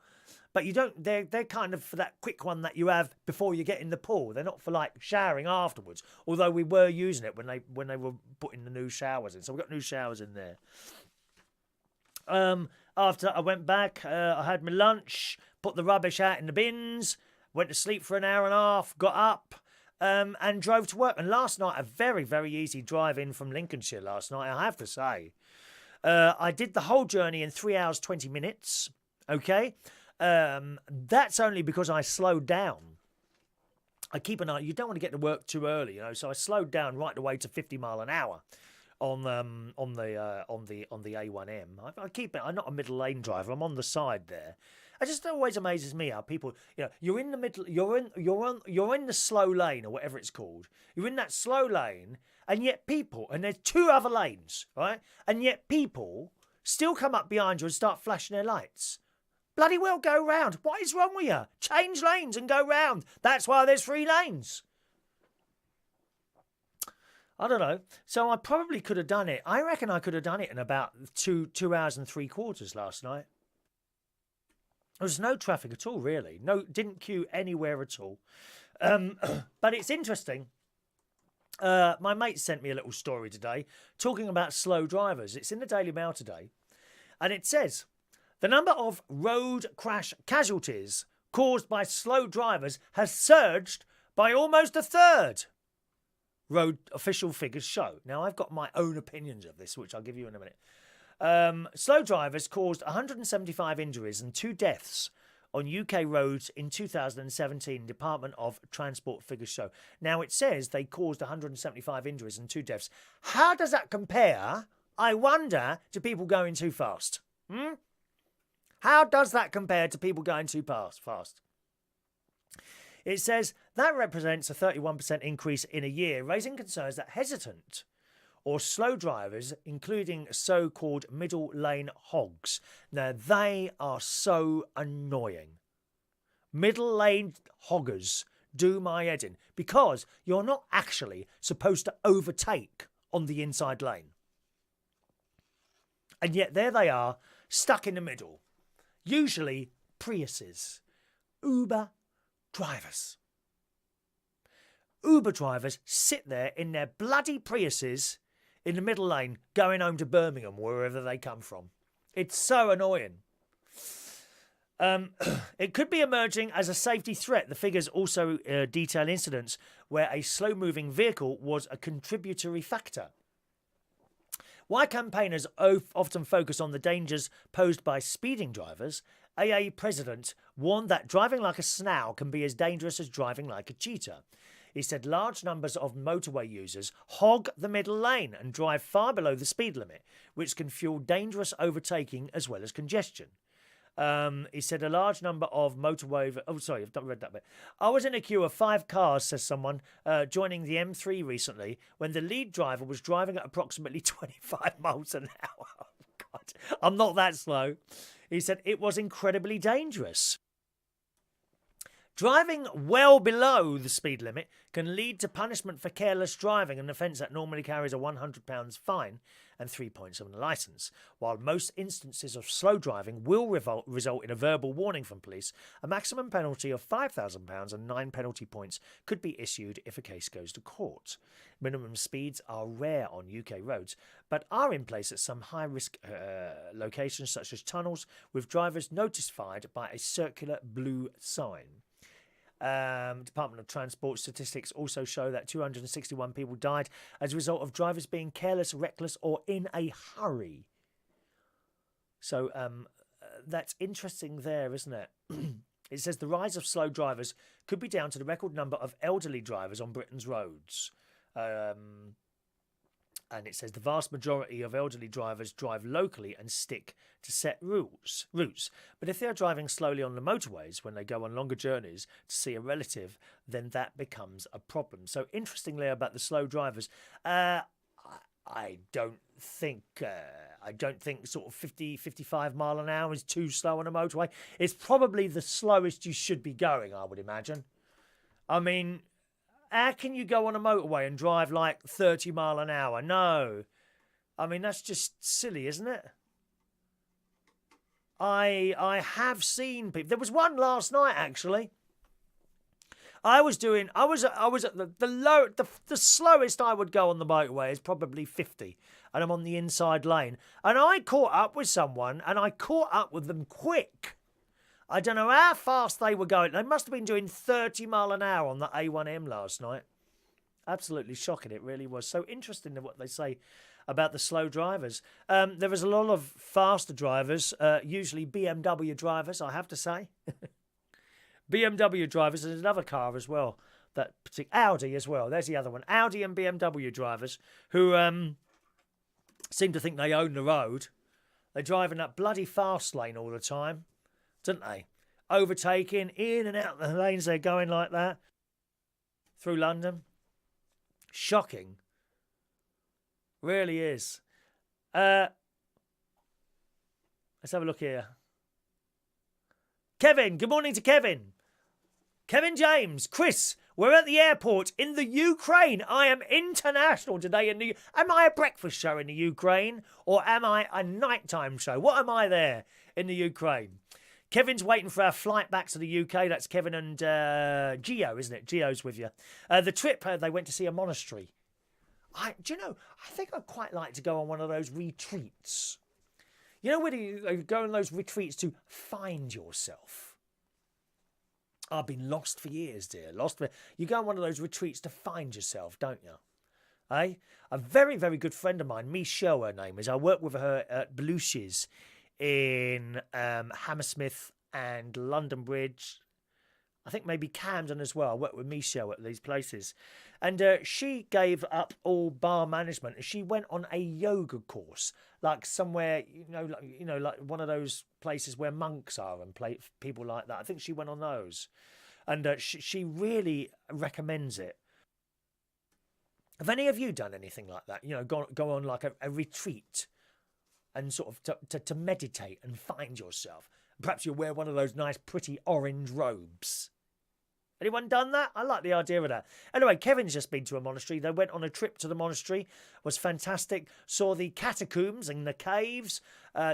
Speaker 1: but you don't. They're kind of for that quick one that you have before you get in the pool. They're not for like showering afterwards. Although we were using it when they were putting the new showers in. So we've got new showers in there. After I went back, I had my lunch, put the rubbish out in the bins, went to sleep for an hour and a half, got up, and drove to work. And last night, a very, very easy drive in from Lincolnshire last night, I have to say. I did the whole journey in 3 hours, 20 minutes. Okay. That's only because I slowed down. I keep an eye. You don't want to get to work too early, you know. So I slowed down right the way to 50 mile an hour on the A1M. I keep it. I'm not a middle lane driver. I'm on the side there. It just always amazes me how people, you know, you're in the middle, you're in the slow lane or whatever it's called. You're in that slow lane, and yet people, and there's 2 other lanes, right? And yet people still come up behind you and start flashing their lights. Bloody well go round. What is wrong with you? Change lanes and go round. That's why there's 3 lanes. I don't know. So I probably could have done it. I reckon I could have done it in about 2 hours and 3 quarters last night. There was no traffic at all, really. No, didn't queue anywhere at all. But it's interesting. My mate sent me a little story today talking about slow drivers. It's in the Daily Mail today. And it says, the number of road crash casualties caused by slow drivers has surged by almost a third. Road official figures show. Now, I've got my own opinions of this, which I'll give you in a minute. Slow drivers caused 175 injuries and 2 deaths on UK roads in 2017, Department of Transport figures show. Now, it says they caused 175 injuries and 2 deaths. How does that compare, I wonder, to people going too fast? How does that compare to people going too fast? It says that represents a 31% increase in a year, raising concerns that hesitant or slow drivers, including so-called middle lane hogs. Now, they are so annoying. Middle lane hoggers do my head in because you're not actually supposed to overtake on the inside lane. And yet there they are, stuck in the middle. Usually Priuses. Uber drivers. Uber drivers sit there in their bloody Priuses in the middle lane going home to Birmingham, wherever they come from. It's so annoying. It could be emerging as a safety threat. The figures also detail incidents where a slow-moving vehicle was a contributory factor. Why campaigners often focus on the dangers posed by speeding drivers, AA president warned that driving like a snail can be as dangerous as driving like a cheetah. He said large numbers of motorway users hog the middle lane and drive far below the speed limit, which can fuel dangerous overtaking as well as congestion. He said a large number of motorway... Oh, sorry, I've not read that bit. I was in a queue of 5 cars, says someone, joining the M3 recently when the lead driver was driving at approximately 25 miles an hour. Oh, God, I'm not that slow. He said it was incredibly dangerous. Driving well below the speed limit can lead to punishment for careless driving, an offence that normally carries a £100 fine and 3 points on a licence. While most instances of slow driving will result in a verbal warning from police, a maximum penalty of £5,000 and 9 penalty points could be issued if a case goes to court. Minimum speeds are rare on UK roads, but are in place at some high-risk locations such as tunnels, with drivers notified by a circular blue sign. Department of Transport statistics also show that 261 people died as a result of drivers being careless, reckless, or in a hurry. So that's interesting there, isn't it? It says the rise of slow drivers could be down to the record number of elderly drivers on Britain's roads. And it says the vast majority of elderly drivers drive locally and stick to set routes. But if they are driving slowly on the motorways when they go on longer journeys to see a relative, then that becomes a problem. So interestingly about the slow drivers, I don't think sort of 50, 55 mile an hour is too slow on a motorway. It's probably the slowest you should be going, I would imagine. I mean, how can you go on a motorway and drive like 30 mile an hour? No. I mean, that's just silly, isn't it? I have seen people. There was one last night, actually. I was at the slowest I would go on the motorway is probably 50, and I'm on the inside lane. And I caught up with someone, and I caught up with them quick. I don't know how fast they were going. They must have been doing 30 mile an hour on the A1M last night. Absolutely shocking, it really was. So interesting what they say about the slow drivers. There was a lot of faster drivers, usually BMW drivers, I have to say. BMW drivers, and another car as well. Audi as well, there's the other one. Audi and BMW drivers who seem to think they own the road. They drive in that bloody fast lane all the time, don't they? Overtaking in and out the lanes they're going like that through London. Shocking. Really is. Let's have a look here. Kevin, good morning to Kevin. Kevin James, Chris, we're at the airport in the Ukraine. I am international today. Am I a breakfast show in the Ukraine or am I a nighttime show? What am I there in the Ukraine? Kevin's waiting for our flight back to the UK. That's Kevin and Gio, isn't it? Gio's with you. The trip, they went to see a monastery. Do you know, I think I'd quite like to go on one of those retreats. You know, when you go on those retreats to find yourself. I've been lost for years, dear. You go on one of those retreats to find yourself, don't you? Eh? A very, very good friend of mine, Michelle, her name is. I work with her at Belushi's in Hammersmith and London Bridge. I think maybe Camden as well. I work with Michelle at these places. And she gave up all bar management and she went on a yoga course, like somewhere, like one of those places where monks are and people like that. I think she went on those. And she really recommends it. Have any of you done anything like that? You know, go on like a retreat and sort of to meditate and find yourself. Perhaps you wear one of those nice pretty orange robes. Anyone done that? I like the idea of that. Anyway, Kevin's just been to a monastery. They went on a trip to the monastery. It was fantastic. Saw the catacombs and the caves.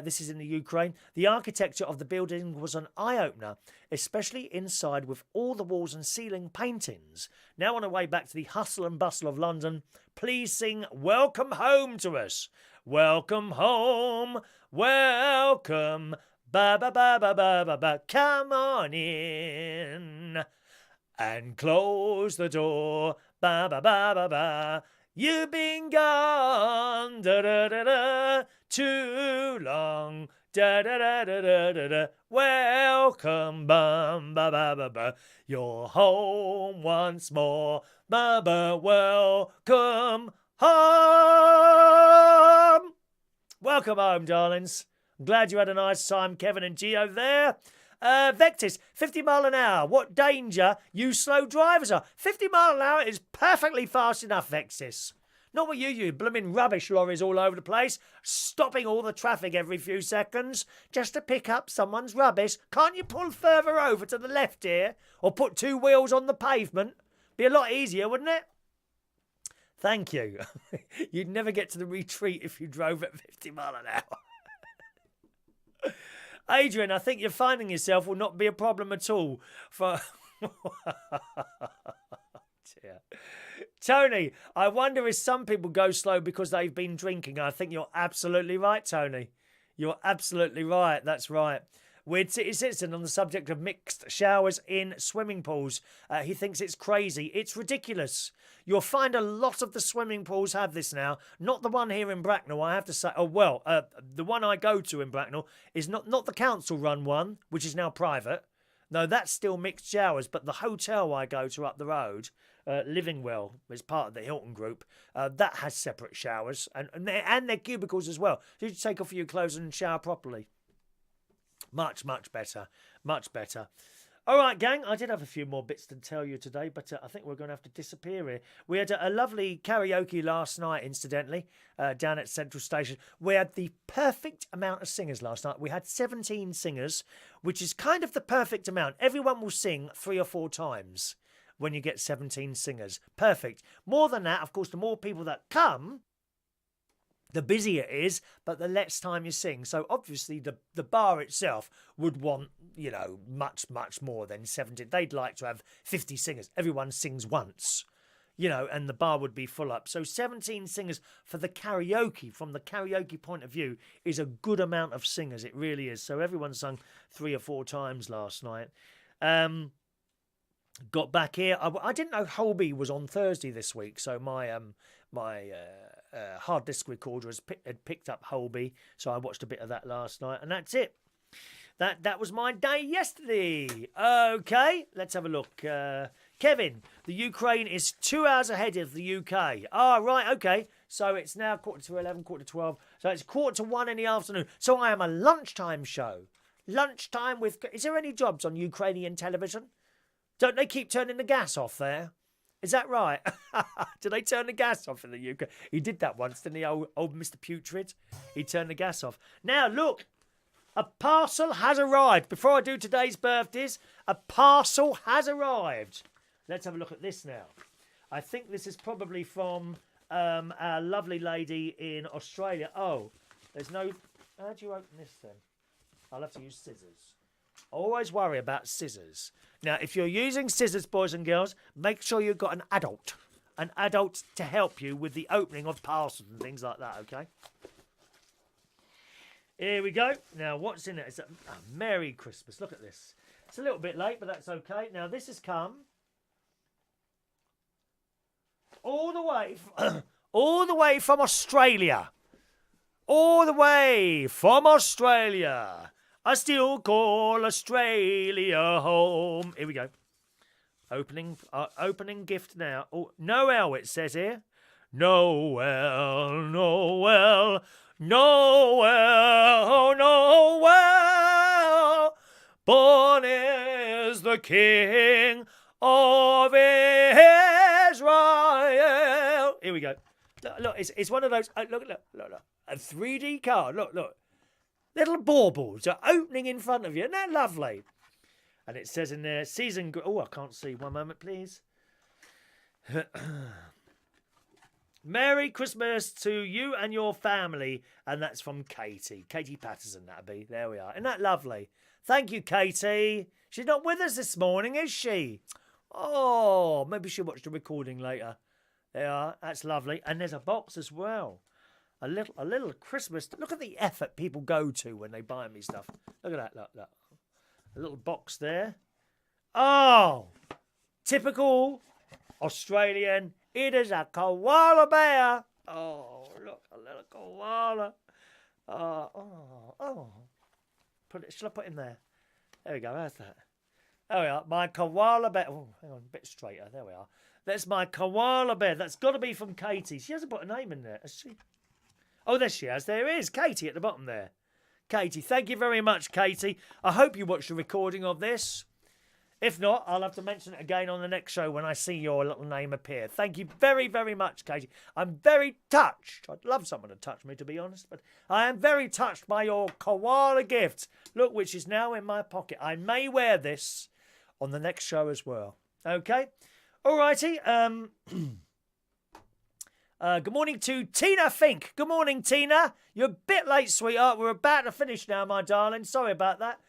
Speaker 1: This is in the Ukraine. The architecture of the building was an eye-opener, especially inside with all the walls and ceiling paintings. Now on our way back to the hustle and bustle of London, please sing Welcome Home to us. Welcome home. Welcome. Ba ba ba ba ba ba ba. Come on in. And close the door, ba ba ba ba ba. You've been gone, da da da da, too long, da da da da da da da. Welcome, bum ba ba ba ba. You're home once more, ba ba. Welcome home. Welcome home, darlings. I'm glad you had a nice time, Kevin and Gio there. Vectis, 50 mile an hour. What danger you slow drivers are. 50 mile an hour is perfectly fast enough, Vectis. Not what you blooming rubbish lorries all over the place, stopping all the traffic every few seconds just to pick up someone's rubbish. Can't you pull further over to the left here or put two wheels on the pavement? Be a lot easier, wouldn't it? Thank you. You'd never get to the retreat if you drove at 50 mile an hour. Adrian, I think you're finding yourself will not be a problem at all. For dear. Tony, I wonder if some people go slow because they've been drinking. I think you're absolutely right, Tony. You're absolutely right. That's right. Weird City Citizen on the subject of mixed showers in swimming pools. He thinks it's crazy. It's ridiculous. You'll find a lot of the swimming pools have this now. Not the one here in Bracknell, I have to say. Oh, well, the one I go to in Bracknell is not the council-run one, which is now private. No, that's still mixed showers. But the hotel I go to up the road, Livingwell, is part of the Hilton Group, that has separate showers. And their cubicles as well. So you just take off your clothes and shower properly. Much, much better. Much better. All right, gang, I did have a few more bits to tell you today, but I think we're going to have to disappear here. We had a lovely karaoke last night, incidentally, down at Central Station. We had the perfect amount of singers last night. We had 17 singers, which is kind of the perfect amount. Everyone will sing 3 or 4 times when you get 17 singers. Perfect. More than that, of course, the more people that come, the busier it is, but the less time you sing. So obviously the bar itself would want, much, much more than 70. They'd like to have 50 singers. Everyone sings once, and the bar would be full up. So 17 singers for the karaoke, from the karaoke point of view, is a good amount of singers. It really is. So everyone sung 3 or 4 times last night. Got back here. I didn't know Holby was on Thursday this week, so my hard disk recorder had picked up Holby, so I watched a bit of that last night, and that's it. That was my day yesterday. Okay, let's have a look. Kevin, the Ukraine is 2 hours ahead of the UK. Right, okay. So it's now 11:45, 12:15. So it's 1:45 in the afternoon. So I am a lunchtime show. Lunchtime with... Is there any jobs on Ukrainian television? Don't they keep turning the gas off there? Is that right? Do they turn the gas off in the UK? He did that once, didn't he, old Mr. Putrid? He turned the gas off. Now, look, a parcel has arrived. Before I do today's birthdays, a parcel has arrived. Let's have a look at this now. I think this is probably from our lovely lady in Australia. Oh, there's no... How do you open this then? I'll have to use scissors. Always worry about scissors. Now, if you're using scissors, boys and girls, make sure you've got an adult to help you with the opening of parcels and things like that, okay? Here we go. Now, what's in it? It's a Merry Christmas. Look at this. It's a little bit late, but that's okay. Now, this has come all the way from Australia. All the way from Australia. I still call Australia home. Here we go. Opening gift now. Oh, Noel, it says here. Noel, Noel, Noel, Noel. Born is the King of Israel. Here we go. Look, it's one of those. Look. A 3D card. Look. Little baubles are opening in front of you. Isn't that lovely? And it says in there, season... Oh, I can't see. One moment, please. Merry Christmas to you and your family. And that's from Katie. Katie Paterson, that'll be. There we are. Isn't that lovely? Thank you, Katie. She's not with us this morning, is she? Oh, maybe she'll watch the recording later. There are. That's lovely. And there's a box as well. A little Christmas. Look at the effort people go to when they buy me stuff. Look at that. Look. A little box there. Oh, typical Australian. It is a koala bear. Oh, look, a little koala. Oh. Shall I put him there? There we go. How's that? There we are. My koala bear. Oh, hang on, a bit straighter. There we are. That's my koala bear. That's got to be from Katie. She hasn't put a name in there, has she? Oh, there she has. There is Katie at the bottom there. Katie, thank you very much, Katie. I hope you watched the recording of this. If not, I'll have to mention it again on the next show when I see your little name appear. Thank you very, very much, Katie. I'm very touched. I'd love someone to touch me, to be honest, but I am very touched by your koala gift. Look, which is now in my pocket. I may wear this on the next show as well. Okay? All righty. Good morning to Tina Fink. Good morning, Tina. You're a bit late, sweetheart. We're about to finish now, my darling. Sorry about that.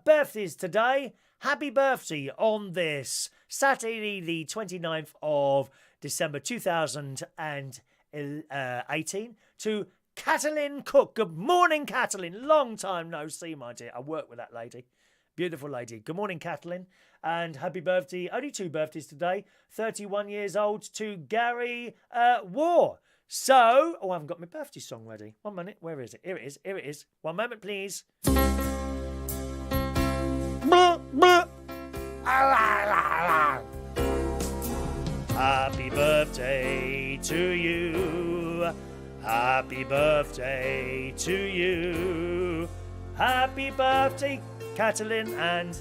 Speaker 1: Birthdays today. Happy birthday on this Saturday, the 29th of December 2018 to Catalin Cook. Good morning, Catalin. Long time no see, my dear. I work with that lady. Beautiful lady. Good morning, Catalin. And happy birthday. Only 2 birthdays today. 31 years old to Gary War. So, I haven't got my birthday song ready. 1 minute. Where is it? Here it is. Here it is. 1 moment, please. Happy birthday to you. Happy birthday to you. Happy birthday, Catalin and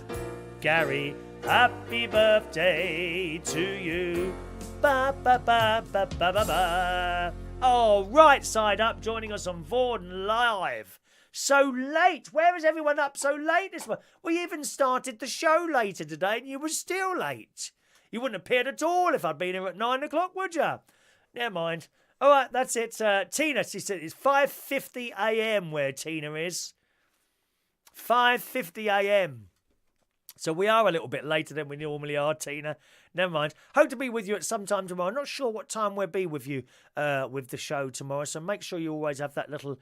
Speaker 1: Gary. Happy birthday to you. Ba ba ba ba ba ba ba. Oh, right side up, joining us on Reardon Live. So late. Where is everyone up so late this morning? We even started the show later today and you were still late. You wouldn't have appeared at all if I'd been here at 9 o'clock, would you? Never mind. All right, that's it. Tina, she said it's 5:50 a.m. where Tina is. 5:50 a.m. So we are a little bit later than we normally are, Tina. Never mind. Hope to be with you at some time tomorrow. Not sure what time we'll be with you with the show tomorrow. So make sure you always have that little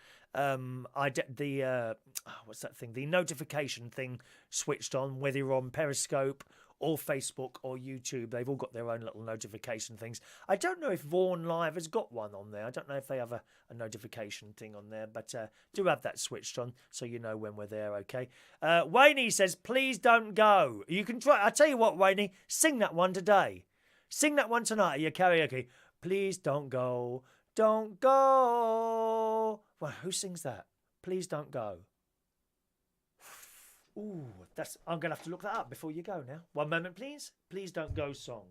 Speaker 1: what's that thing? The notification thing switched on, whether you're on Periscope or Facebook or YouTube. They've all got their own little notification things. I don't know if Vaughan Live has got one on there. I don't know if they have a notification thing on there, but do have that switched on so you know when we're there, okay? Wayne says, please don't go. You can try. I tell you what, Wayne, sing that one today. Sing that one tonight at your karaoke. Please don't go. Don't go. Well, who sings that? Please don't go. Ooh, I'm going to have to look that up before you go now. 1 moment, please. Please don't go song.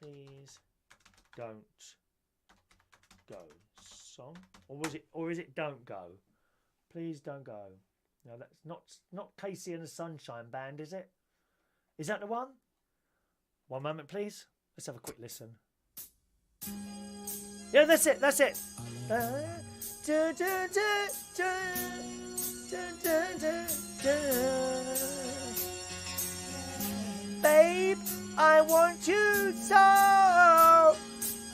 Speaker 1: Please don't go song. Or is it don't go? Please don't go. No, that's not Casey and the Sunshine Band, is it? Is that the one? 1 moment, please. Let's have a quick listen. Yeah, that's it. Dun, dun, dun, dun. Babe, I want you so.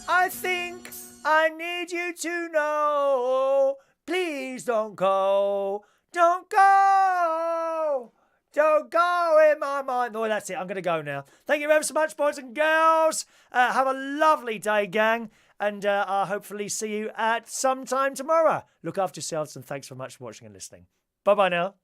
Speaker 1: I think I need you to know. Please don't go. Don't go. Don't go in my mind. Oh, that's it. I'm going to go now. Thank you ever so much, boys and girls. Have a lovely day, gang. And I'll hopefully see you at some time tomorrow. Look after yourselves and thanks very much for watching and listening. Bye-bye now.